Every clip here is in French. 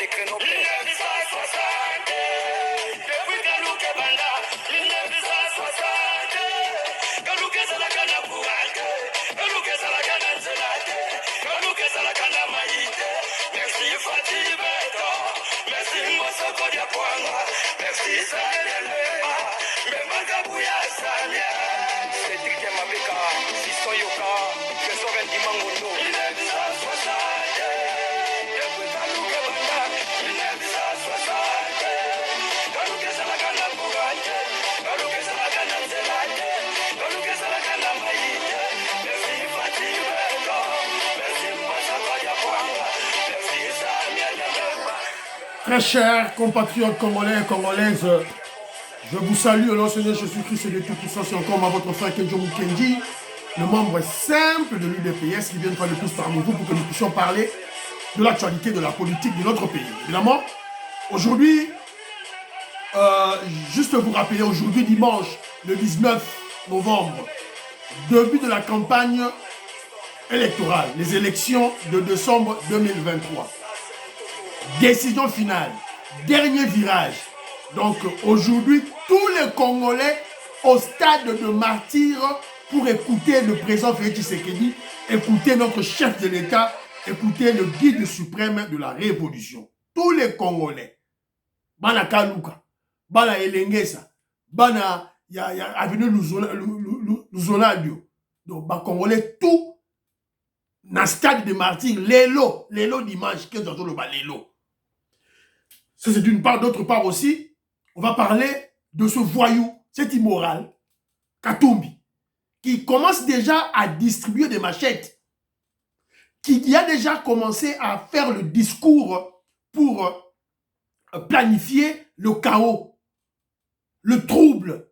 depuis Kaluke Banda, 1960. Kaluke Salakana Bouake, Kaluke Salakana Zelate, Kaluke Salakana Maïte. Merci Fatih Beto, merci Mosoko Diapwanga, merci Salelema, Memagabouya Salia. C'est Dike Mabeka, Sisto Yoka, Kesoven Dimangondo. 1960, depuis Kaluke Banda, 1960. Kaluke Salakana Bouake, Kaluke Salakana Zelate, Kaluke Salakana Maïte. Merci Fatih Beto, merci Mosoko Diapwanga, merci Salelema. Très chers compatriotes congolais et congolaises, je vous salue au nom du Seigneur Jésus-Christ et de Tout-Puissant. C'est encore votre frère Kenjo Mukendi, le membre simple de l'UDPS qui vient de faire le plus parmi vous pour que nous puissions parler de l'actualité de la politique de notre pays. Évidemment, aujourd'hui, juste vous rappeler, aujourd'hui dimanche, le 19 novembre, début de la campagne électorale, les élections de décembre 2023. Décision finale, dernier virage. Donc aujourd'hui, tous les Congolais au stade de martyr pour écouter le président Félix Tshisekedi, écouter notre chef de l'État, écouter le guide suprême de la révolution. Tous les Congolais, Bana Kaluka, Bana Elengesa, Bana Avenue Luzonadio, donc les Congolais, tout dans le stade de martyr, l'élo dimanche, 15 jours, le l'élo. Ça, c'est d'une part. D'autre part aussi, on va parler de ce voyou, cet immoral, Katumbi, qui commence déjà à distribuer des machettes, qui a déjà commencé à faire le discours pour planifier le chaos, le trouble,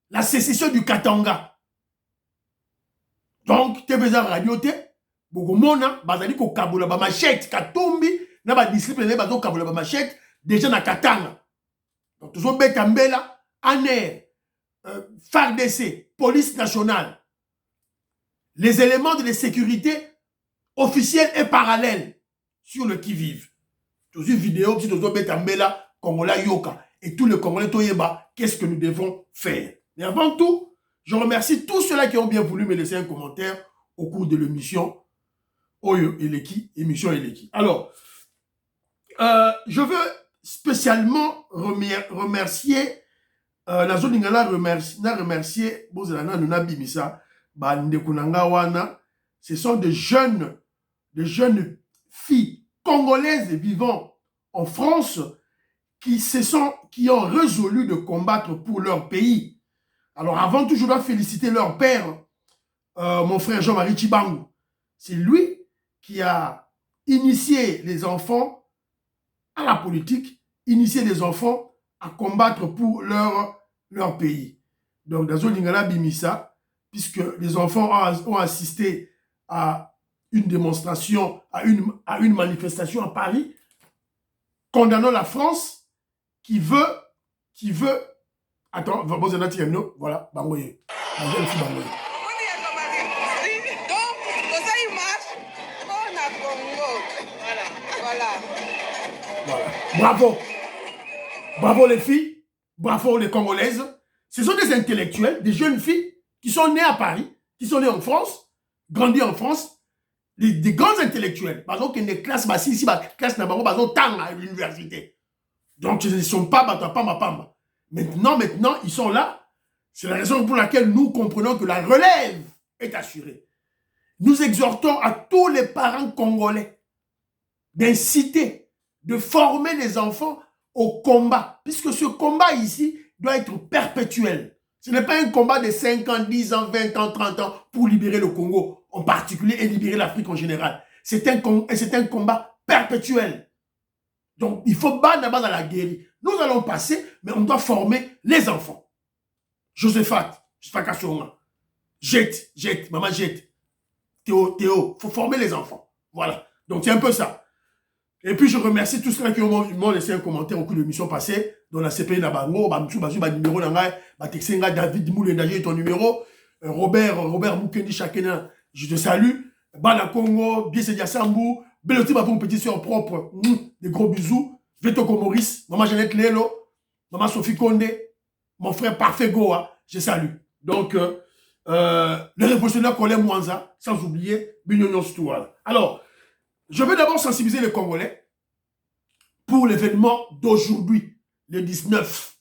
la sécession du Katanga. Donc, TVZ Radio, Bogomona, Bazali ko kabola ba machette, Katumbi, na ba discipline ba zo kabola ba machette, déjà na Katanga. Donc, tous les Betambela, ANER, FARDC, Police nationale, les éléments de sécurité officiels et parallèles sur le qui-vive. Tous les vidéos, tous les Betambela, Kongola Yoka, et tous les Congolais Toyeba, qu'est-ce que nous devons faire? Mais avant tout, je remercie tous ceux-là qui ont bien voulu me laisser un commentaire au cours de l'émission Oyo Eleki, émission Eleki. Alors, je veux spécialement remercier la zone ingala remercier Bozalana Nuna Bimisa Bandekunanga Wana. Ce sont de jeunes filles congolaises vivant en France qui ont résolu de combattre pour leur pays. Alors avant tout, je dois féliciter leur père, mon frère Jean-Marie Chibangu. C'est lui qui a initié les enfants à la politique, initier les enfants à combattre pour leur pays. Donc, dans Zolingala Bimisa, puisque les enfants ont assisté à une démonstration, à une manifestation à Paris, condamnant la France qui veut, attends, voilà, Bangoye. Voilà. Bravo. Bravo les filles, bravo les Congolaises. Ce sont des intellectuels, des jeunes filles qui sont nées à Paris, qui sont nées en France, grandies en France, des grands intellectuels. Par exemple, des classes ici, classe à l'université. Donc, ils ne sont pas Pamba. Maintenant, ils sont là. C'est la raison pour laquelle nous comprenons que la relève est assurée. Nous exhortons à tous les parents congolais d'inciter, de former les enfants au combat. Puisque ce combat ici doit être perpétuel. Ce n'est pas un combat de 5 ans, 10 ans, 20 ans, 30 ans pour libérer le Congo en particulier et libérer l'Afrique en général. C'est un combat perpétuel. Donc, il faut battre d'abord dans la guerre. Nous allons passer, mais on doit former les enfants. Josephat Kassonga, jette, maman jette. Théo, faut former les enfants. Voilà. Donc, c'est un peu ça. Et puis, je remercie tous ceux qui m'ont laissé un commentaire au cours de l'émission passée, dans la CPI Nabango, numéro David Moulin, ton numéro, Robert Mukendi Chakena, je te salue, Bana Congo, Biese Diasambu, Beloti pour petite soeur propre, Des gros bisous. Vetoko Maurice, maman Jeannette Lelo, maman Sophie Condé, mon frère Parfait Goa, je salue. Donc, le révolutionnaire Colin Mwanza, sans oublier Bignonion Stoual. Alors, je veux d'abord sensibiliser les Congolais pour l'événement d'aujourd'hui, le 19.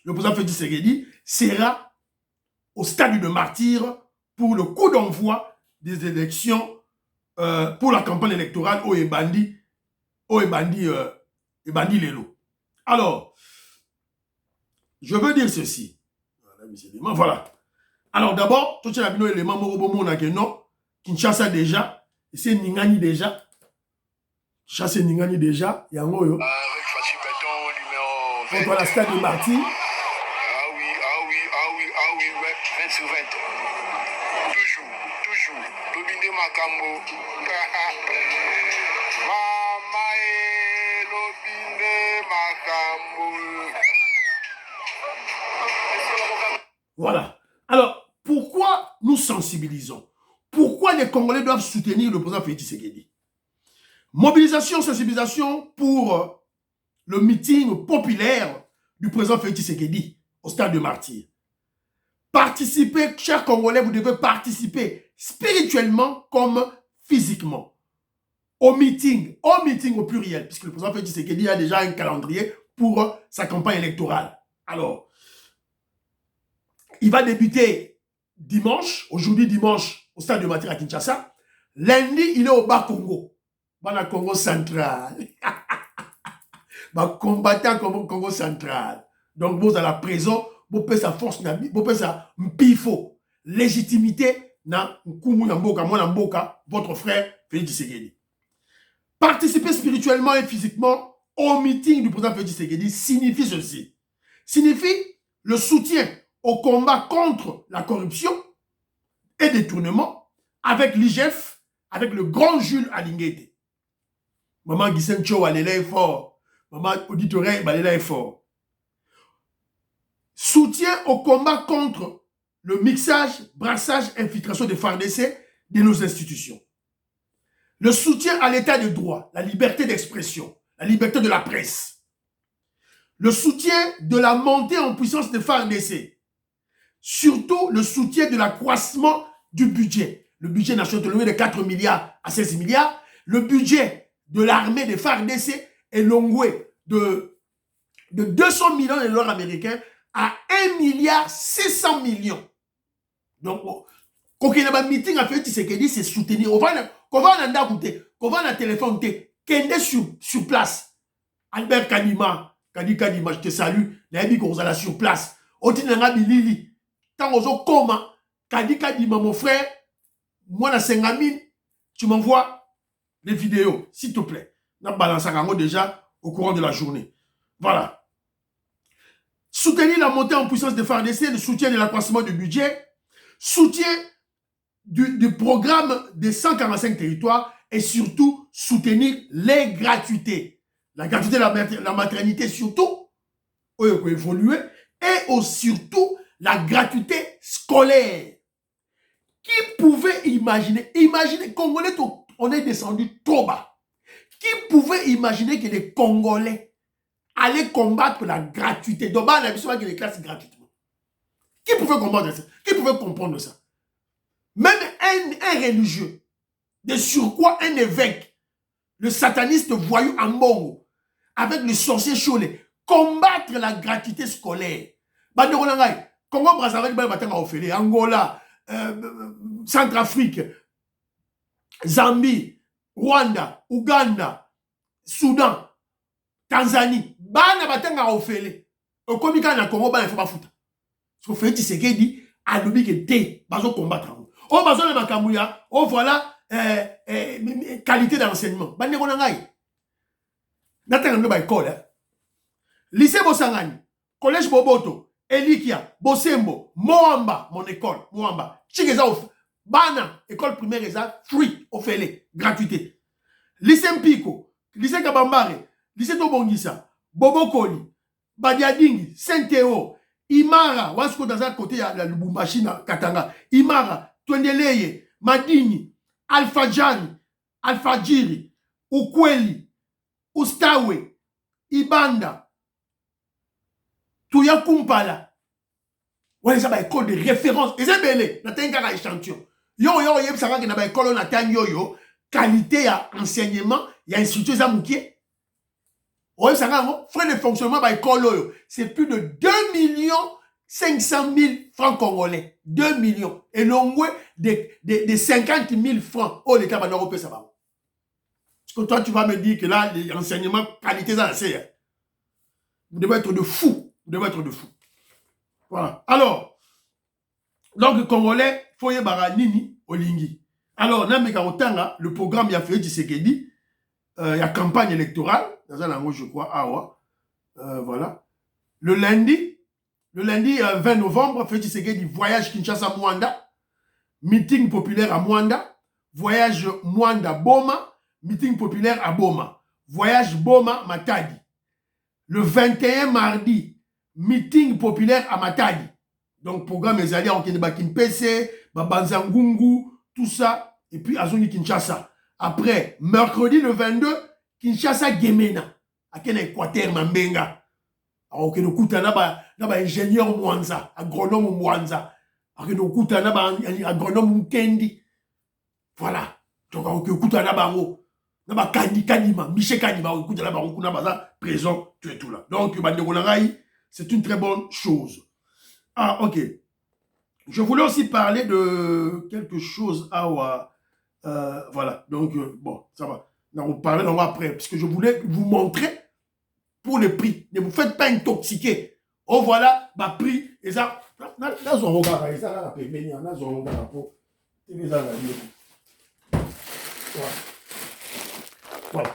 Le président Félix Tshisekedi sera au stade de martyr pour le coup d'envoi des élections pour la campagne électorale au Ebandi Lelo. Alors, je veux dire ceci. Voilà. Alors d'abord, tout le monde élément Morobomo non, Kinshasa déjà, c'est Ningani déjà. Kinshasa Ningani déjà, il y a un yo. Contre la stade de martyr. Ah oui, 20 sur 20. Toujours. Lobinde Makambo. Mama Lobinde Makambo. Voilà. Alors, pourquoi nous sensibilisons? Pourquoi les Congolais doivent soutenir le président Félix Tshisekedi? Mobilisation, sensibilisation pour le meeting populaire du président Félix Tshisekedi au stade de martyr. Participez, chers Congolais, vous devez participer spirituellement comme physiquement au meeting au pluriel, puisque le président Félix Tshisekedi a déjà un calendrier pour sa campagne électorale. Alors, il va débuter dimanche, aujourd'hui dimanche, au stade de martyr à Kinshasa. Lundi, il est au Bas-Congo, dans Congo central. Combattant comme Congo central. Donc, vous à la prison, vous pouvez sa force, vous pouvez sa mpifo, légitimité, na votre frère Félix Tshisekedi. Participer spirituellement et physiquement au meeting du président Félix Tshisekedi signifie ceci. Signifie le soutien au combat contre la corruption et détournement avec l'IGF, avec le grand Jules Alinguete. Maman Gissen Cho, elle est fort. Maman Auditore, elle est fort. Soutien au combat contre le mixage, brassage, infiltration des FARDC de nos institutions. Le soutien à l'état de droit, la liberté d'expression, la liberté de la presse. Le soutien de la montée en puissance des FARDC. Surtout le soutien de l'accroissement du budget. Le budget national de 4 milliards à 16 milliards. Le budget de l'armée des FARDC est longué de 200 millions de dollars américains à 1 milliard 600 millions. Donc, quand il y a un meeting à Félix Tshisekedi, c'est soutenir. On va en téléphone, sur place. Albert Kadima, je te salue. Naïbi Gonzala sur place. Otinanga Bilili. Tant aux comment, Kadima, mon frère, moi, na 50 000, tu m'envoies les vidéos, s'il te plaît. On a balancé déjà au courant de la journée. Voilà. Soutenir la montée en puissance des FARDC, le soutien de l'accroissement du budget, soutien du programme des 145 territoires et surtout soutenir les gratuités. La gratuité de la maternité surtout, où il faut évoluer, et surtout la gratuité scolaire. Qui pouvait imaginer, Congolais, on est descendu trop bas. Qui pouvait imaginer que les Congolais allaient combattre la gratuité? Donc, on a besoin que les classes gratuitement. Qui pouvait combattre ça? Qui pouvait comprendre ça? Même un religieux, de surcroît un évêque, le sataniste voyou Ambongo, avec le sorcier Cholé, combattre la gratuité scolaire. Congo Brazzaville, Angola, Centrafrique, Zambie, Rwanda, Ouganda, Soudan, Tanzanie, bana batanga ofele. Okomika na Congo bana fa futa. So Félix Tshisekedi a lobi que té bazo combattre. Oh bazo na makambuya, oh voilà qualité d'enseignement. Bande ko ngai. Natanga ndo ba école. Lycée Bosangani, collège Boboto, Elikia, Bosembo, Moamba, mon école, Moamba. Chigeza bana école primaire eza free ofele, gratuité. Lycée Mpiko, lycée Kabambare, lycée Tobongisa, Bobokoli, Badiadingi, Saint-Théo, Imara, Wasko dans un côté à Lubumbashi na Katanga, Imara, Twendeleye, Madini, Alfajani, Alfajiri, Ukweli, Ustawe, Ibanda, Touya Kumpala. Ouais, ça va école de référence. Et c'est belé, n'a pas un échantillon. Yo, ça va qu'il y a une école, on a yo, qualité à enseignement, il y a institut Zamoukier. Ouais, ça va, frais de fonctionnement, bah, école, c'est plus de 2 500 000 francs congolais. 2 millions. Et non, de 50 000 francs. Oh, les cas, bah, l'Europe, ça va. Parce que toi, tu vas me dire que là, l'enseignement, qualité, ça, c'est. Vous devez être de fou. Vous devez être de fou. Voilà. Alors, donc, le Congolais, Foye Baranini, Olingi. Alors, le programme, il y a fait Tshisekedi, il y a campagne électorale, dans un langue, je crois, Awa. Voilà. Le lundi 20 novembre, Félix Tshisekedi voyage Kinshasa-Mwanda, meeting populaire à Mwanda, voyage Mwanda-Boma, meeting populaire à Boma, voyage Boma-Matadi. Le 21 mardi, meeting populaire à Matadi. Donc, programme Ezali, on a Kimpese, Banzangungu, tout ça, et puis Azoni Kinshasa. Après, mercredi le 22, Kinshasa-Gemena, à Ken Équateur, Mambenga. Alors que nous coûtons là-bas ingénieur Mwanza, agronome Mwanza, alors que nous coûtons là-bas agronome Kendi. Voilà. Donc on coûte là-bas Kadima, Michel Kadima, on coûte là-bas, on là-bas présent, tu es tout là. Donc c'est une très bonne chose. Ah ok. Je voulais aussi parler de quelque chose voilà. Donc bon, ça va. On va parler après, parce que je voulais vous montrer. Pour le prix. Ne vous faites pas intoxiquer. Oh voilà, ma prix. Et ça, là, on regarde. Et ça, là, on regarde. Voilà.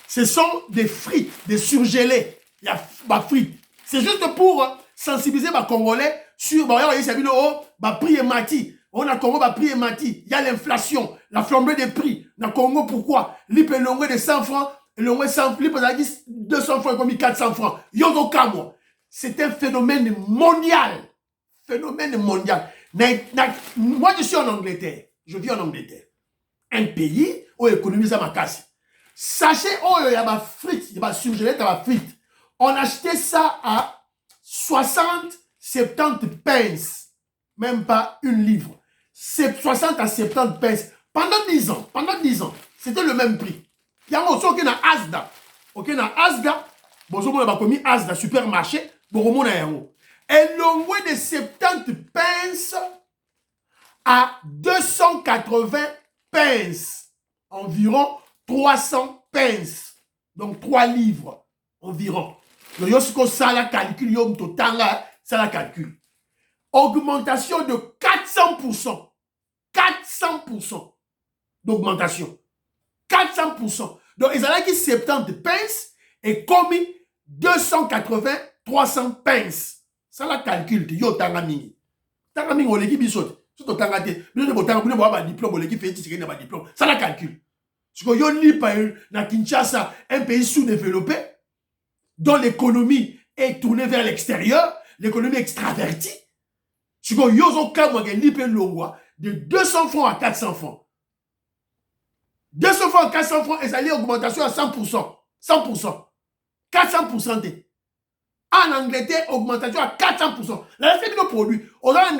Ce sont des frites, des surgelés. Il y a ma frite. C'est juste pour sensibiliser les Congolais sur le prix est mati. On a Congo, prix est mati. Il y a l'inflation, la flambée des prix. Dans le Congo, pourquoi? L'IP est longué de 100 francs, l'IP est 200 francs, comme 400 francs. Yozo Kamwa. C'est un phénomène mondial. Phénomène mondial. Moi, je suis en Angleterre. Je vis en Angleterre. Un pays où l'économie, ça m'a cassé. Sachez, il y a ma frite, il y a ma surgelée, il y a ma frite. On achetait ça à 60, 70 pence. Même pas une livre. C'est 60 à 70 pence. Pendant 10 ans, c'était le même prix. Il y a aussi aucun Asda. Aucun Asda. Bonjour, on a commis Asda, supermarché. Bon, et l'envoi de 70 pence à 280 pence. Environ 300 pence. Donc 3 livres environ. Donc, ça la calcul, ça la calcul. Augmentation de 400%. 400% d'augmentation. 400%. Donc, ils ont qui 70 pence et commis 280, 300 pence. Ça la calcule. Yo, tangamini. Tangamini, on l'équipe bisot. Surtout tangate. Vous avez un diplôme, on l'équipe fait un diplôme. Ça la calcule. Parce que yo li pa na Kinshasa, un pays sous-développé, dont l'économie est tournée vers l'extérieur, l'économie extravertie. Si vous avez de 200 francs à 400 francs. 200 francs à 400 francs, et ça y augmentation à 100%. 100%. 400%. En Angleterre, augmentation à 400%. La fait que nos produits, on a en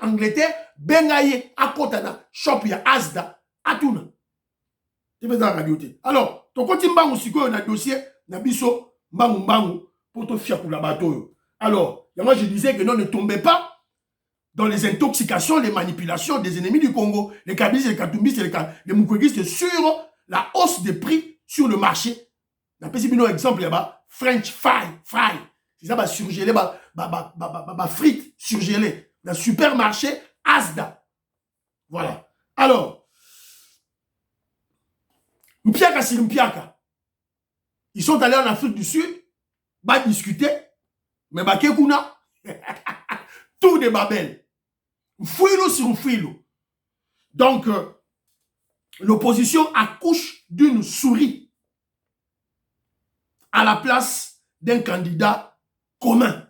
Angleterre, bengaye, à Kotana, shop, ya Asda, à Tuna. Alors, ton côté mbangu siko, on a dossier, na biso, mbangu, pour te fier pour la bateau. Alors, moi je disais que non, ne tombez pas dans les intoxications, les manipulations des ennemis du Congo, les kabylistes, les katumbistes, les moukouéguistes sur la hausse des prix sur le marché. D'après si un exemple là-bas, French fry. C'est ça, surgelé, frites surgelées. Dans le supermarché Asda. Voilà. Alors, Mpiaka c'est Mpiaka. Ils sont allés en Afrique du Sud, discuter, mais Kekuna, tout de Babel. Fouilo sur fouilo. Donc, l'opposition accouche d'une souris à la place d'un candidat commun,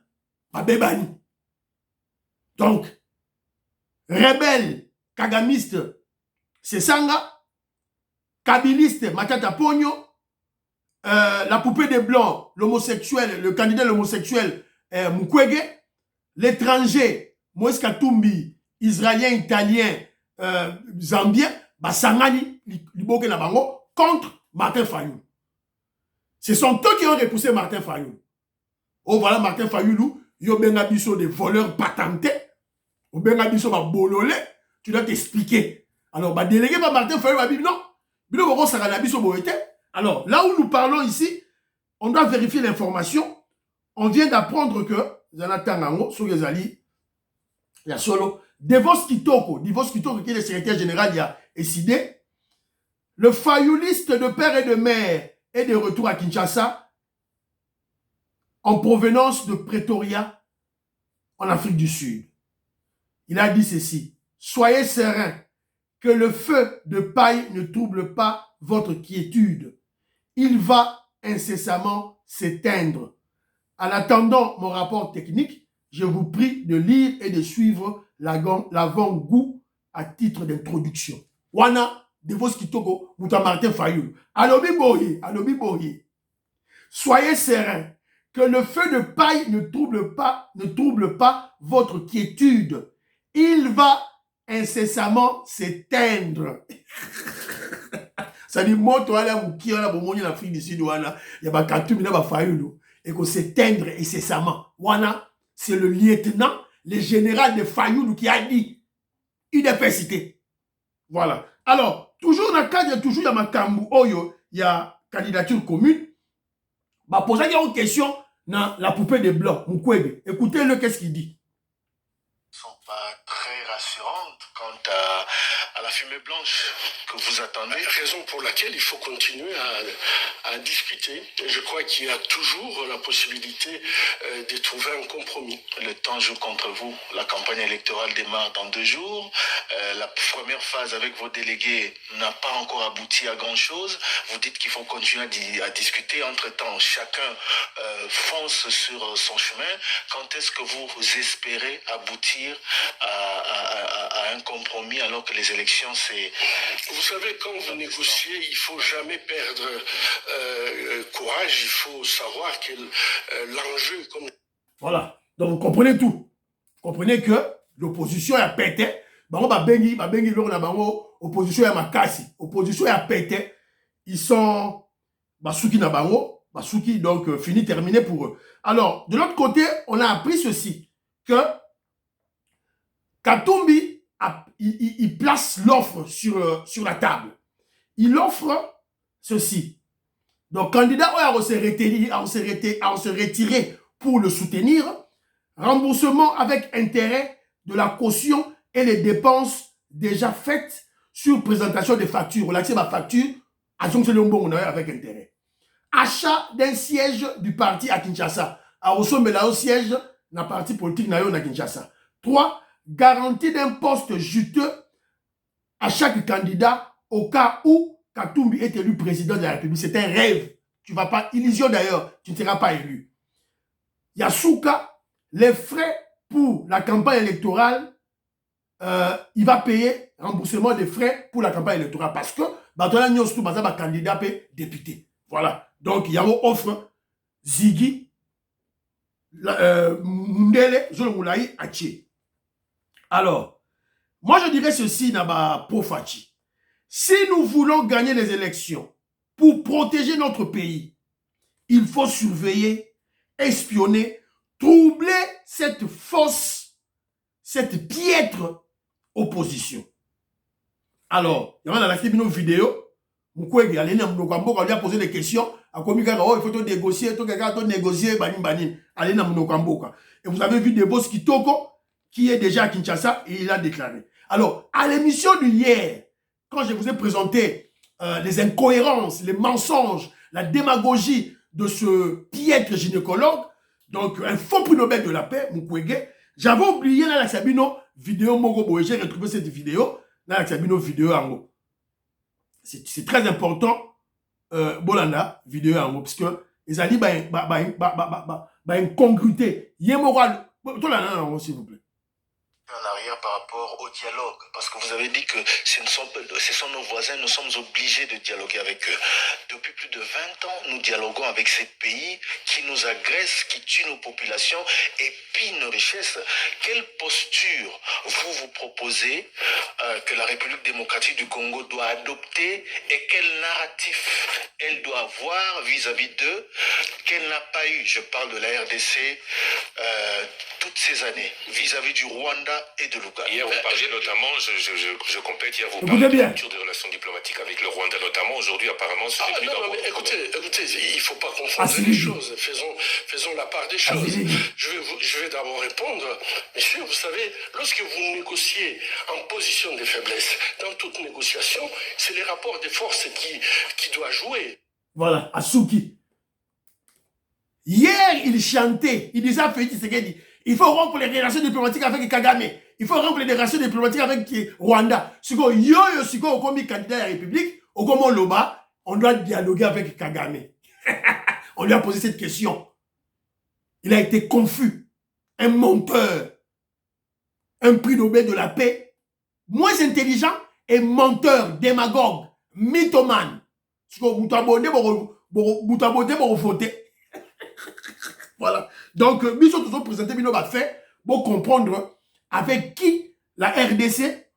Babebani. Donc, rebelle, kagamiste, c'est Sanga, Kabiliste, Matata Pogno, la poupée des Blancs, l'homosexuel, le candidat l'homosexuel, Mukwege, l'étranger, Moïse Katumbi, Israélien, Italien, Zambien, Sangani, Liboke Nabango, contre Martin Fayoulou. Ce sont eux qui ont repoussé Martin Fayoulou. Oh voilà Martin Fayoulou, yo benga biso des voleurs patentés, ou benga biso ba bololé, tu dois t'expliquer. Alors, délégué par Martin Fayoulou, a dit non, alors, là où nous parlons ici, on doit vérifier l'information. On vient d'apprendre que, il y a solo, Devos Kitoko, qui est le secrétaire général, il y a décidé, le fayouliste de père et de mère est de retour à Kinshasa, en provenance de Pretoria, en Afrique du Sud. Il a dit ceci, soyez sereins, que le feu de paille ne trouble pas votre quiétude. Il va incessamment s'éteindre. En attendant mon rapport technique, je vous prie de lire et de suivre l'avant-goût à titre d'introduction. Wana, Devos Kitoko, Mouta Martin Fayoulou. Alobi boye. Soyez sereins, que le feu de paille ne trouble pas votre quiétude. Il va incessamment s'éteindre. Ça dit, moi, toi, là, vous qui en Afrique du Sud, il y a pas et qu'on s'éteindre incessamment. Wana, c'est le lieutenant, le général de Fayoulou qui a dit université. Voilà. Alors, toujours dans le cadre, toujours dans ma Kambu Oyo, il y a candidature commune. Bah, poser une question dans la poupée des Blancs, Mukwege. Écoutez-le, qu'est-ce qu'il dit. Sont pas très rassurantes quant à la fumée blanche que vous attendez. Raison pour laquelle il faut continuer à discuter. Et je crois qu'il y a toujours la possibilité de trouver un compromis. Le temps joue contre vous. La campagne électorale démarre dans 2 jours. La première phase avec vos délégués n'a pas encore abouti à grand-chose. Vous dites qu'il faut continuer à discuter. Entre-temps, chacun fonce sur son chemin. Quand est-ce que vous espérez aboutir à un compromis alors que les élections, c'est... Vous savez, quand vous négociez, il ne faut jamais perdre courage. Il faut savoir que l'enjeu... Comme... Voilà. Donc, vous comprenez tout. Vous comprenez que l'opposition a pété. Opposition a makasi. Opposition a pété. Ils sont... Basuki na bango. Basuki, donc, fini, terminé pour eux. Alors, de l'autre côté, on a appris ceci. Que Katumbi, il place l'offre sur la table. Il offre ceci. Donc, candidat à se retirer pour le soutenir, remboursement avec intérêt de la caution et les dépenses déjà faites sur présentation des factures. On a accès à ma facture, avec intérêt. Achat d'un siège du parti à Kinshasa. À au siège d'un parti politique à Kinshasa. 3. Garantie d'un poste juteux à chaque candidat au cas où Katumbi est élu président de la République. C'est un rêve. Tu ne vas pas, illusion d'ailleurs, tu ne seras pas élu. Yasuka, les frais pour la campagne électorale, il va payer remboursement des frais pour la campagne électorale parce que Batola Nyostou Bazaba candidat député. Voilà. Donc, il y a une offre Ziggy, Mundele, Zolmoulaï, Aché. Alors, moi je dirais ceci, Naba Profachi. Si nous voulons gagner les élections pour protéger notre pays, il faut surveiller, espionner, troubler cette fausse, cette piètre opposition. Alors, il y a la vidéo, Mukwege, il a posé des questions, il faut négocier, et vous avez vu des boss Kitoko, qui est déjà à Kinshasa, et il a déclaré. Alors, à l'émission d'hier, quand je vous ai présenté les incohérences, les mensonges, la démagogie de ce piètre gynécologue, donc un faux prix Nobel de la paix, Mukwege, j'avais oublié dans la Sabino vidéo Mogo, j'ai retrouvé cette vidéo, dans la Sabino vidéo en haut. C'est très important, Bolanda, vidéo en haut, parce que ils ont dit, incongruité. Yé moral, tout là, s'il vous plaît. en arrière par rapport au dialogue, parce que vous avez dit que ce sont nos voisins, nous sommes obligés de dialoguer avec eux. Depuis plus de 20 ans, nous dialoguons avec ces pays qui nous agressent, qui tuent nos populations et pillent nos richesses. Quelle posture vous proposez que la République démocratique du Congo doit adopter et quel narratif elle doit avoir vis-à-vis d'eux qu'elle n'a pas eu, je parle de la RDC, toutes ces années, vis-à-vis du Rwanda et de l'Ouganda. Hier, vous parliez notamment, je complète, hier, vous Écoutez parlez de bien. rupture des relations diplomatiques avec le Rwanda notamment. Aujourd'hui, apparemment, c'est devenu dans mais votre écoutez, il ne faut pas confondre Ah, c'est les lui. choses. Faisons la part des Ah, choses. c'est lui. Je vais d'abord répondre. Monsieur, vous savez, lorsque vous négociez en position de faiblesse, dans toute négociation, c'est les rapports des forces qui doivent jouer. Voilà, Asuki. Hier, il chantait, il disait à Félix Tshisekedi, il faut rompre les relations diplomatiques avec Kagame, il faut rompre les relations diplomatiques avec Rwanda. Siko yo siko comme candidat à la République, au comme Loba, on doit dialoguer avec Kagame. On lui a posé cette question. Il a été confus, un menteur, un prix Nobel de la paix, moins intelligent et menteur, démagogue, mythomane. Siko Moutabonde pour voter. Voilà. Donc, nous sommes toujours présentés, nous avons fait pour comprendre avec qui la RDC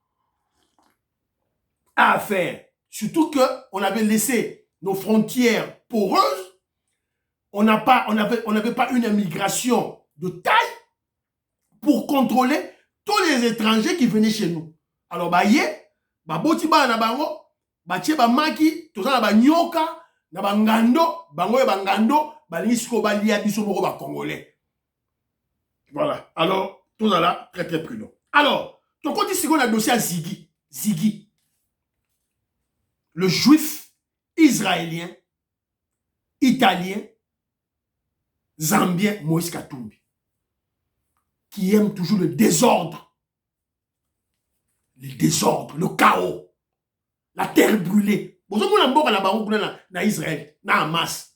a affaire. Surtout qu'on avait laissé nos frontières poreuses. On n'avait pas une immigration de taille pour contrôler tous les étrangers qui venaient chez nous. Alors, botiba na bango, batie ba maki, toza na ba nyoka, na ba ngando, bango e ba ngando, balingisiko balia biso moko ba congolais. Voilà. Alors, tout ça là, très très prudent. Alors, ton côté c'est qu'on a dossier à Ziggy. Ziggy. Le juif israélien, italien, zambien, Moïse Katumbi. Qui aime toujours le désordre. Le désordre, le chaos. La terre brûlée. Vous savez, na Israël, na Hamas.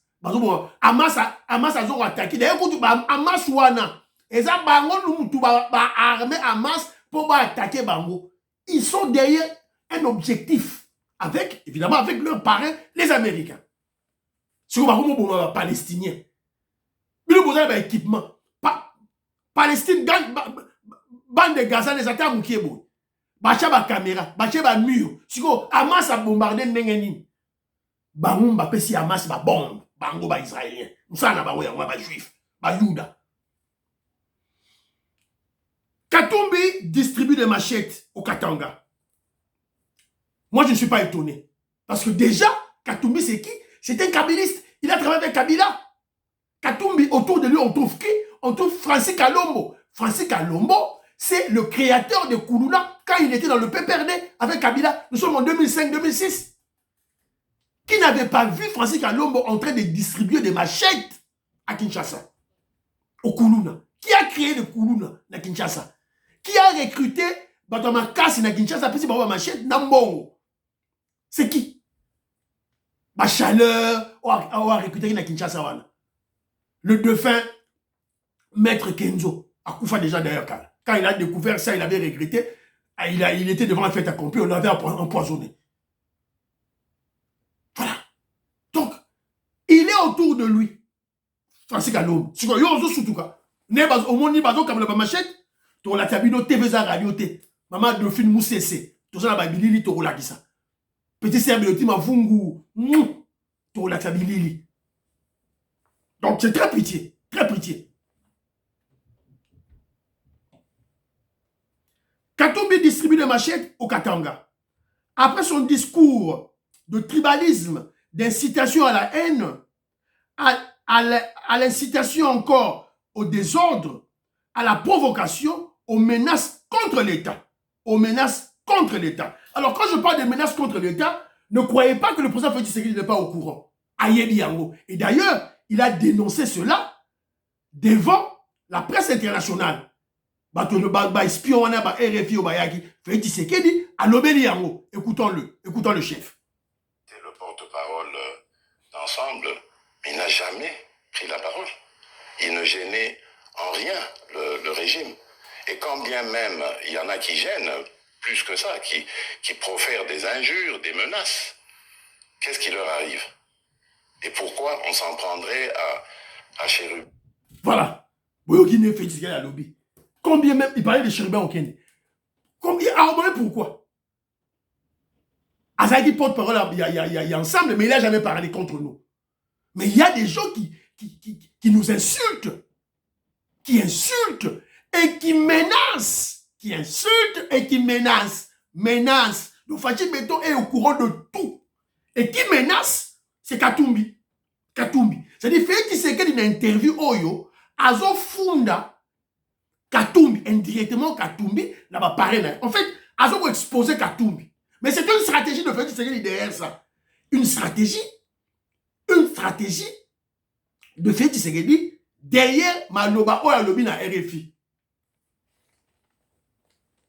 Hamas a attaqué. D'ailleurs, Hamas wana. Et ça, bango armé Hamas pour attaquer bango. Ils sont derrière un objectif. Avec, évidemment, avec leurs parrains, les Américains. C'est comme les Palestiniens. Ils ont besoin d'équipement. Palestine, bande de Gaza, les attaques qui est beau. Bacha ba caméra, bacha ba mur. Siko Hamas a bombardé Nengenin. Bango ba pesi Hamas ba bombe, bango ba israélien. Musana ba oya ba juif, ba Yuda. Katumbi distribue des machettes au Katanga. Moi je ne suis pas étonné parce que déjà Katumbi c'est qui? C'est un kabiliste. Il a travaillé avec Kabila. Katumbi, autour de lui on trouve qui? On trouve Francis Kalombo. Francis Kalombo, c'est le créateur de Koulouna quand il était dans le PPRD avec Kabila. Nous sommes en 2005-2006. Qui n'avait pas vu Francis Kalombo en train de distribuer des machettes à Kinshasa, au Koulouna? Qui a créé le Koulouna à Kinshasa? Qui a recruté Batama Kassi à Kinshasa puis c'est machette Nambongo? C'est qui? Chaleur, on a recruté à Kinshasa. Le dauphin Maître Kenzo a Koufa déjà d'ailleurs. Quand il a découvert ça, il avait regretté. Il était devant un fait accompli, on l'avait empoisonné. Voilà. Donc, il est autour de lui. Francis Kalombo. Si vous avez surtout cas, au monde, il y a une machette, tu as la tabino TV radio. Maman de film Moussese. Tu as la bilili, tu as ça. Petit serbe, tu as vungu. Tu as la bilili. Donc, c'est très pitié. Très pitié. Katumbi distribue des machettes au Katanga. Après son discours de tribalisme, d'incitation à la haine, à l'incitation encore au désordre, à la provocation, aux menaces contre l'État. Aux menaces contre l'État. Alors quand je parle de menaces contre l'État, ne croyez pas que le président Félix Tshisekedi n'est pas au courant. Ayebi Yango. Et d'ailleurs, il a dénoncé cela devant la presse internationale. Espion, RFI, Félix Tshisekedi, Alobeli Yango. Écoutons le chef. C'est le porte-parole d'ensemble, mais il n'a jamais pris la parole. Il ne gênait en rien le régime. Et quand bien même il y en a qui gênent, plus que ça, qui profèrent des injures, des menaces, qu'est-ce qui leur arrive? Et pourquoi on s'en prendrait à Chérubin? Voilà. Boyogine fait discuter à lobby. Combien même, il parlait de Chérubin au Kenya. Combien, pourquoi? Azaki porte-parole, il y a ensemble, mais il n'a jamais parlé contre nous. Mais il y a des gens qui nous insultent, qui insultent et qui menacent, qui insultent et qui menacent. Le Fachi Beto est au courant de tout. Et qui menace, c'est Katumbi. C'est-à-dire, fait qu'il sait qu'il y a une interview, Oyo, Azo Funda, Katumbi, indirectement Katumbi, là-bas, pareil. En fait, Azo va exposer Katumbi. Mais c'est une stratégie de Félix Tshisekedi derrière ça. Une stratégie de Félix Tshisekedi derrière Maloba Oya Lobi na RFI.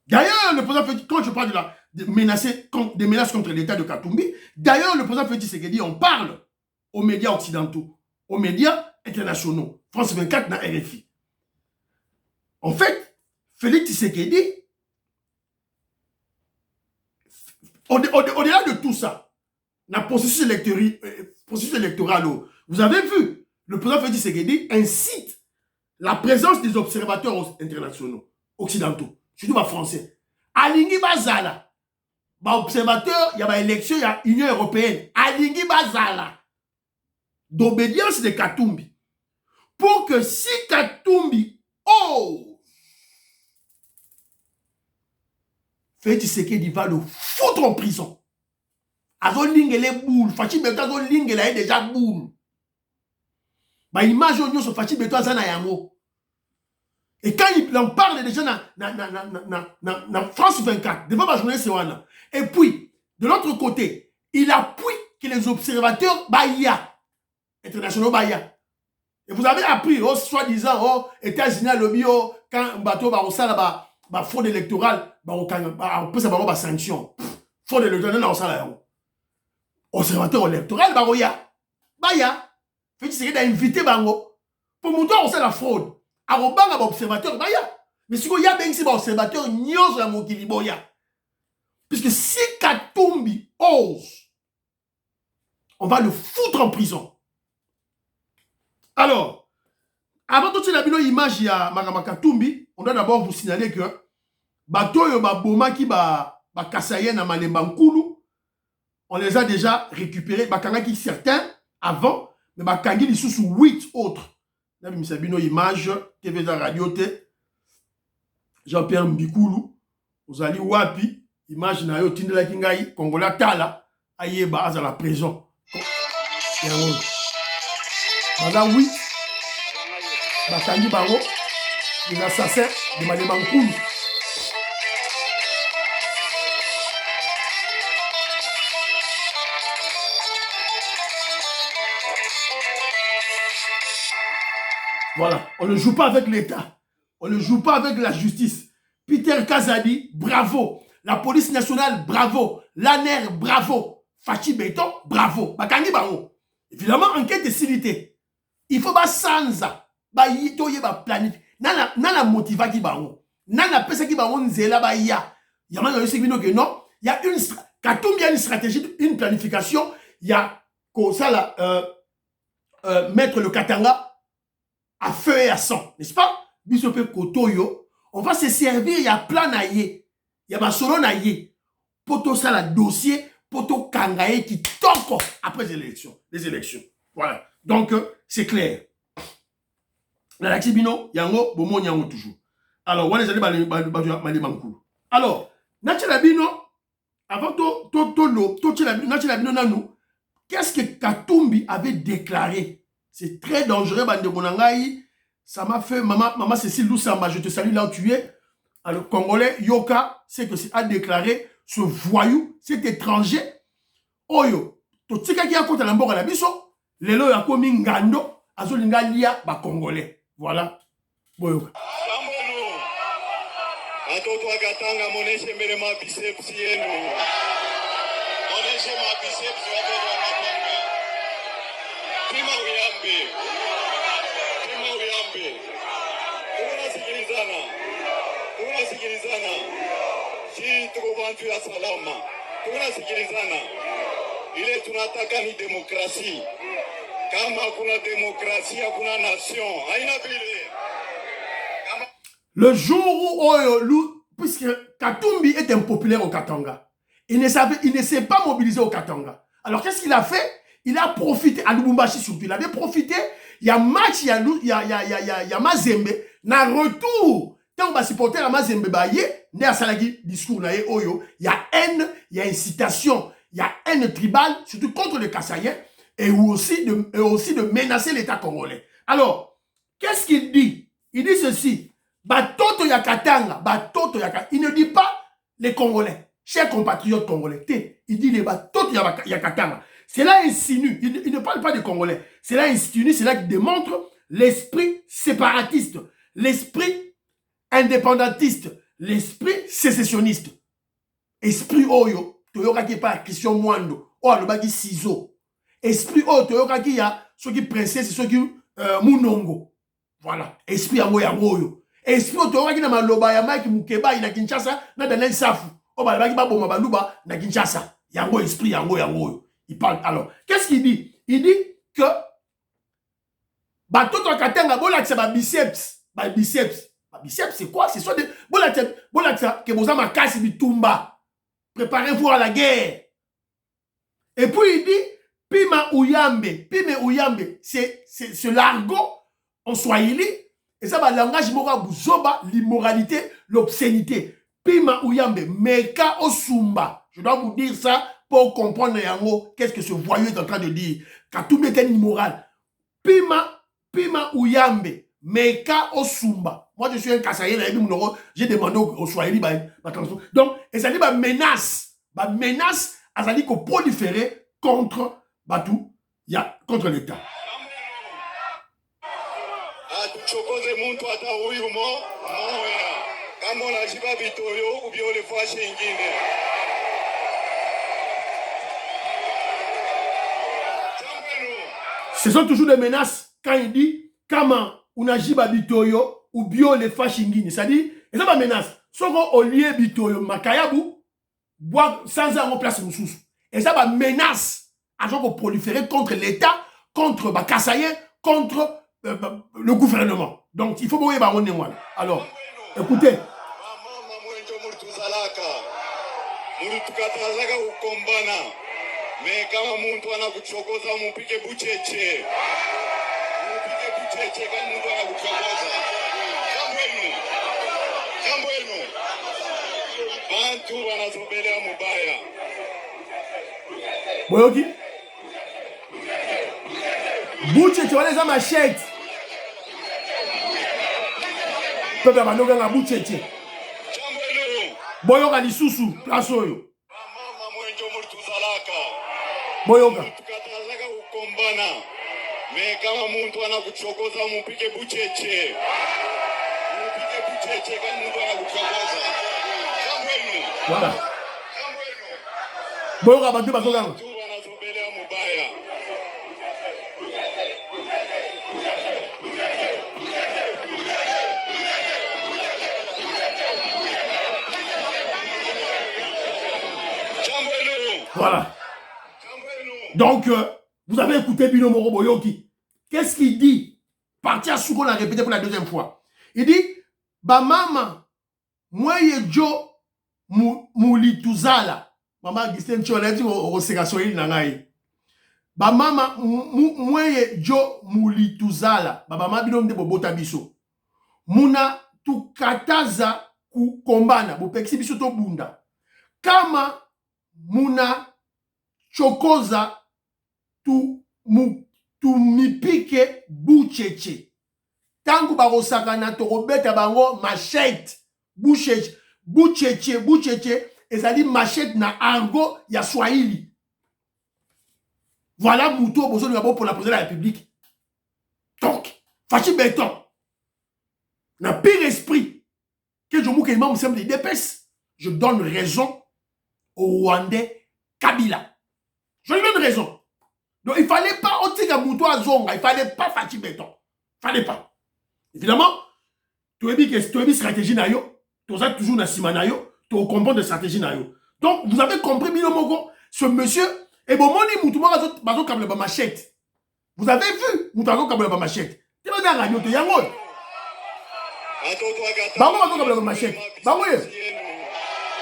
D'ailleurs, le président Félix, quand je parle des menaces contre l'État de Katumbi, d'ailleurs, le président Félix Tshisekedi, on parle aux médias occidentaux, aux médias internationaux, France 24 na RFI. En fait, Félix Tshisekedi, au-delà de tout ça, la processus électoral, vous avez vu, le président Félix Tshisekedi incite la présence des observateurs internationaux, occidentaux, surtout les Français. Alingi Bazala, observateur, il y a l'élection, il y a l'Union européenne. Alingi Bazala, d'obédience de Katumbi. Pour que si Katumbi, Félix Tshisekedi va le foutre en prison. Azo lingele boule. Fachi Beto azo lingele déjà boule. Bah image on sur Fachi Beto azana yango. Et quand il en parle déjà dans France 24, devant ma journée c'est wana. Et puis de l'autre côté, il appuie que les observateurs Bahia internationaux Bahia. Et vous avez appris, soi-disant, États-Unis à lobby, quand un bateau va au sale fraude électorale, on peut savoir sanction. Fraude électorale, on sale observateur électoral, Bahia. Fait que c'est invité bango pour montrer on sait la fraude. Arobanga observateur Bahia. Mais si il y a bien que observateur nyos la mokili boya. Puisque si Katumbi ose, on va le foutre en prison. Alors, avant toute la image il y a Magama Katumbi, on doit d'abord vous signaler que Batoyo Baboma qui ba Kasayen na Malemba Nkulu, on les a déjà récupérés, Bakangaki certains avant, mais Bakangi ils sont sous 8 autres. Là, vous avez une image, TV de radio, Jean-Pierre Mbikulu, vous allez wapi, image na yo Tindela Kingai, Kongola Tala, Ayeba à la prison. Madame, oui, Bakangi Bango, les assassins de Malemba Nkulu. Voilà, on ne joue pas avec l'État. On ne joue pas avec la justice. Peter Kazadi, bravo. La police nationale, bravo. L'ANER, bravo. Fachi Beto, bravo. Bakangi Bango. Évidemment, enquête est silité. Il faut pas sansa. Ba yitoye ba planifier. Nana motiva ki bango. Nana pesa ki bango nzela ba ya. Yama yo sekino que non. Il y a une Katumbi a une stratégie, une planification. Il y a comme ça là mettre le Katanga à feu et à sang, n'est-ce pas? Bisope Kotoyo, on va se servir, il y a plein naïe, il y a ma solo naïe. Poto ça la dossier, poto kangaye qui tombe après les élections. Voilà. Donc, c'est clair. La Laxibino, yango, bomo yango toujours. Alors, on les allez Malembankulu. Alors, Nachelabino, avant Nachelabino nanou, qu'est-ce que Katumbi avait déclaré? C'est très dangereux, bande monangaï. Ça m'a fait, maman Cécile Loussamba, je te salue là où tu es. Alors, Congolais, Yoka, c'est que c'est à déclarer ce voyou, cet étranger. Oyo, to tika ki a kota na mboka na biso, lelo ya komi ngando, azolinga lia ba Congolais. Voilà. Boyoka. Atoto akatanga moneshe mbele ma biceps yenu. Moneshe ma biceps watoto akatanga. Prima uyambe. Unasikilizana. tunasikilizana, si tuko bantu ya salama, tunasikilizana. Ile tunataka ni demokrasi. Kama kuna demokrasi, hakuna nation, haina vile. Le jour où, puisque Katumbi est impopulaire au Katanga, il ne s'est pas mobilisé au Katanga. Alors qu'est-ce qu'il a fait? Il a profité, à Lubumbashi surtout, il avait profité, il y a match, il y a Mazembe, na retour, tant qu'on va supporter la Mazembe, il y a discours, il y a haine, il y a incitation, il y a haine tribale, surtout contre les Kassaïens, et aussi de menacer l'État congolais. Alors, qu'est-ce qu'il dit? Il dit ceci, Batoto ya Katanga, Batoto ya Katanga, il ne dit pas les Congolais, chers compatriotes congolais, il dit les Batoto ya Katanga. Cela insinue, il ne parle pas des Congolais, cela insinue, cela démontre l'esprit séparatiste, l'esprit indépendantiste, l'esprit sécessionniste. Esprit Oyo, Toyokaki par Christian Mwando, Alobaki Sizo. Esprit Oyo, Toyokaki ya, ceux qui princesse, ceux qui Munongo. Voilà, esprit Oyo. Esprit Oyo, Toyokaki na Maloba ya Mike Mukeba, na Kinshasa, na Daniel Safu. Balobaki Baboma Baluba, na Kinshasa. Yango esprit, yango. Il parle. Alors, qu'est-ce qu'il dit? Il dit que Batoto Katanga, bolakisa ba biceps. Ba biceps. Ba biceps, c'est quoi? C'est soit des. Bolakisa, que vous avez ma casse bitumba. Préparez-vous à la guerre. Et puis il dit, Pima Ouyambe, c'est l'argot en swahili. Et ça, le langage moral, Bouzoba, l'immoralité, l'obscénité. Pima Ouyambe, Meka Osumba. Je dois vous dire ça pour comprendre yango, qu'est-ce que ce voyou est en train de dire. Katumbi est un immoral. Pima Ouyambe, Meka Osumba. Moi, je suis un Kassaïen, j'ai demandé au Swahili, donc, et ça dit, menace, ça dit qu'on proliférer contre Batou, contre l'État. Ce sont toujours des menaces quand il dit Kama unajiba bitoyo ou bio le fashingini. Ça dit, et ça va menace. Soko olie bitoyo makayabu bois sans en place moussous. Et ça va menace à genre proliférer contre l'État, contre Bakassaye, contre le gouvernement. Donc il faut voir baronner moi. Alors, écoutez. Mais kama muntu anakuchokoza mupike bucheche. Mupike bucheche kama muntu anakuchokoza. Jambo enu. Bantu wanazobelea mubaya. Boyoki. Bucheche waneza machete. Pepe banoga na bucheche. Jambo enu. Boyoka lisusu place oyo. Boyoka. Tukatazaka kukombana. Me kama muntu anakuchokoza mupike bucheche. Mupike bucheche kama muntu anakuchokoza. Jambo enu. Voilà. Boyoka bantu basoganga. Tu wanazobelea mubaya. Jambo enu. Voilà. Donc, vous avez écouté Bino Moro Boyoki. Qu'est-ce qu'il dit? Parti à Souko l'a répété pour la deuxième fois. Il dit, ba mama, moi jo mulituzala. Maman Gisèle Tchola dit au Segasoïl nangai. Ba mama, moi jo mulituzala. Ba mama bino mde bobota biso. Muna tukataza kukombana. Bopexi biso to bunda. Kama muna chokoza tu mipike bucheche. Tangu barosakana torobeta bango machette. Bucheche, ezali machette na argot ya Swahili. Voilà Mouto besoin de pour la présidence de la République. Donc, Fachi Béton, n'a pire esprit que je mouke imam semble d'épaisse. Je donne raison au Rwandais Kabila. Je lui donne raison. Donc, il ne fallait pas Otiga Mouto à Zonga. Il ne fallait pas Fachi Béton. Il ne fallait pas. Évidemment, tu as dit stratégie na yo. tu as toujours na simanayo, tu comprends de stratégie nayo. Donc, vous avez compris, Milomogo, ce monsieur, et bon, moni moutouma bazo kabla ba machette. Vous avez vu, moutouma kabla ba machette. Tu vas dans la radio, tu y a un Bango bazo kabla ba machette. Bango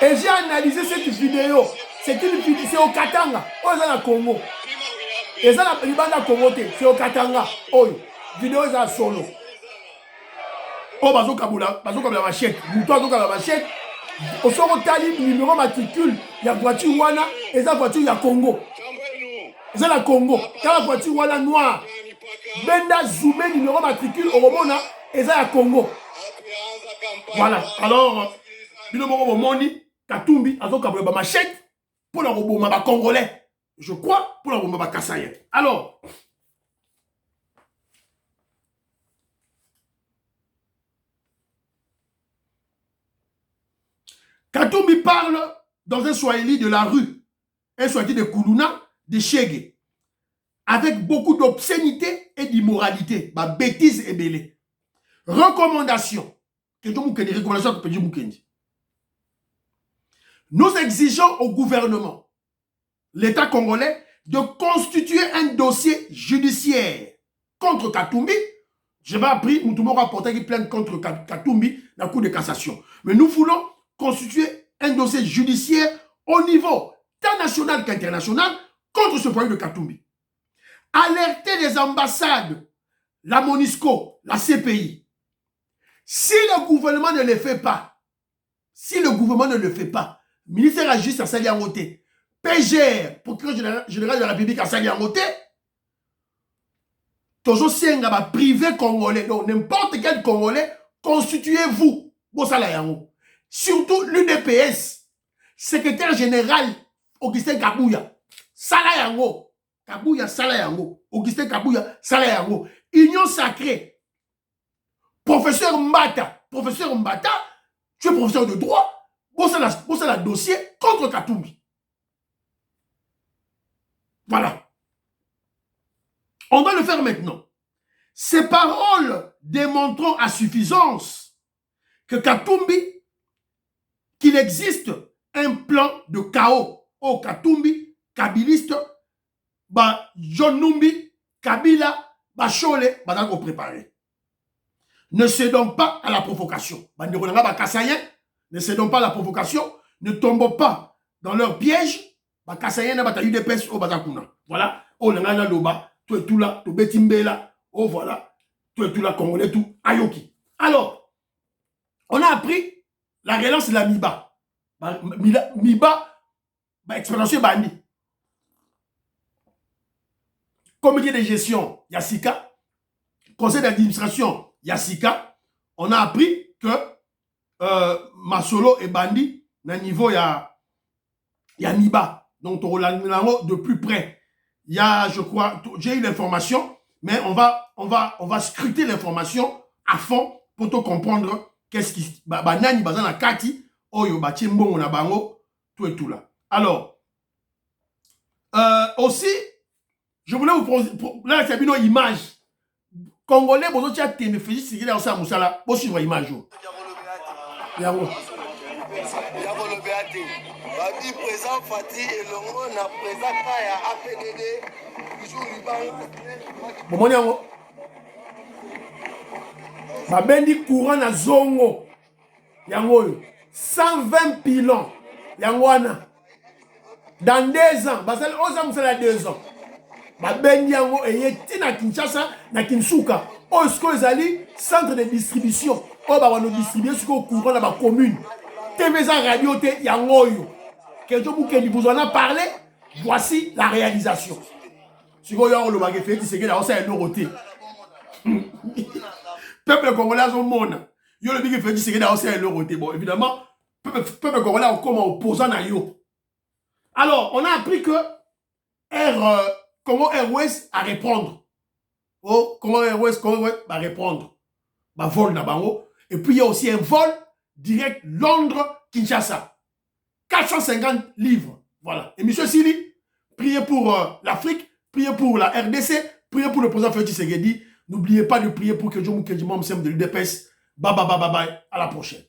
et j'ai analysé cette vidéo. C'est une vidéo, c'est au Katanga. Oh, c'est au Congo. Et ça, la Libanda Congo, c'est au Katanga. Oh, vidéo, c'est solo. Oh, bazo kabla machette. Moutouma bazo kabla machette. Au sort tali numéro matricule, il y a voiture wana et ça voiture il y a Congo. C'est la Congo. Quand la voiture wana noire, benda zoomé numéro matricule au Romona et ça il y a Congo. Voilà. Alors, bino moko moni Katumbi azo kabla machette pour la roboma ba congolais. Je crois pour la roboma ba kassayen. Alors, Katumbi parle dans un Swahili de la rue, un Swahili de Kuluna, de Chege, avec beaucoup d'obscénité et d'immoralité, bah bêtises et bêlées. Recommandation. Nous exigeons au gouvernement, l'État congolais, de constituer un dossier judiciaire contre Katumbi. Je vais appeler, nous devons rapporter une plainte contre Katumbi dans la Cour de cassation. Mais nous voulons constituer un dossier judiciaire au niveau tant national qu'international contre ce projet de Katumbi. Alerter les ambassades, la MONUSCO, la CPI. Si le gouvernement ne le fait pas, ministère de la Justice à Saliangote, PGR, procureur général de la République à Saliangote, toujours Sienga privé congolais, donc n'importe quel Congolais, constituez-vous. Surtout l'UDPS, secrétaire général Augustin Kabouya, Salayango, Augustin Kabouya, Salayango, Union sacrée, professeur Mbata, tu es professeur de droit, vous avez un dossier contre Katumbi. Voilà. On doit le faire maintenant. Ces paroles démontrant à suffisance que Katumbi, qu'il existe un plan de chaos au Katumbi, Kabiliste, John Numbi, Kabila, Chole, au préparé. Ne cédons pas à la provocation. Ne cédons pas à la provocation. Ne tombons pas dans leur piège. Voilà. Oh, l'angana loba, tu es tout là, tu betimbela. Oh, voilà. Tu es tout là, congolais, tout. Ayoki. Alors, on a appris la relance de la MIBA. MIBA, expérience bandi. Comité de gestion, Yassika. Conseil d'administration, Yassika. On a appris que Masolo et Bandi, na niveau ya MIBA. Donc, de plus près. Il y a, je crois, j'ai eu l'information, mais on va scruter l'information à fond pour te comprendre qu'est-ce qui nani bazana kati oyo bachimbo na bango tout et tout là. Alors aussi je voulais vous poser là c'est une image congolais bozo tia teme Félix Tshisekedi au sa musala bo suivre image yo. Yango Babi présent Fati et le na présent ya APDD toujours liban. Bomoni yango Babendi courant na zongo yango 120 pilons yangwana dans 2 ans basal oza musala 2 ans babendi yango eyeti na Kinshasa na Kinsuka osko ezali centre de distribution o ba wana distribuer ce courant na ba commune TV radio te yango yo que je vous en a parlé. Voici la réalisation. Si vous avez le bagage fait, c'est que là on s'est nouroté. Peuple congolais au monde. Yo le big fait c'est que là on s'est nouroté. Bon évidemment peuple congolais on comme opposant à yo. Alors on a appris que Congo Airways à répondre. Oh Congo Airways va répondre. Va vol na bango. Et puis il y a aussi un vol direct Londres-Kinshasa. 450 livres. Voilà. Et M. Sili, priez pour l'Afrique, priez pour la RDC, priez pour le président Félix Tshisekedi. N'oubliez pas de prier pour que Dieu me de l'UDPS. Bye bye bye bye bye. À la prochaine.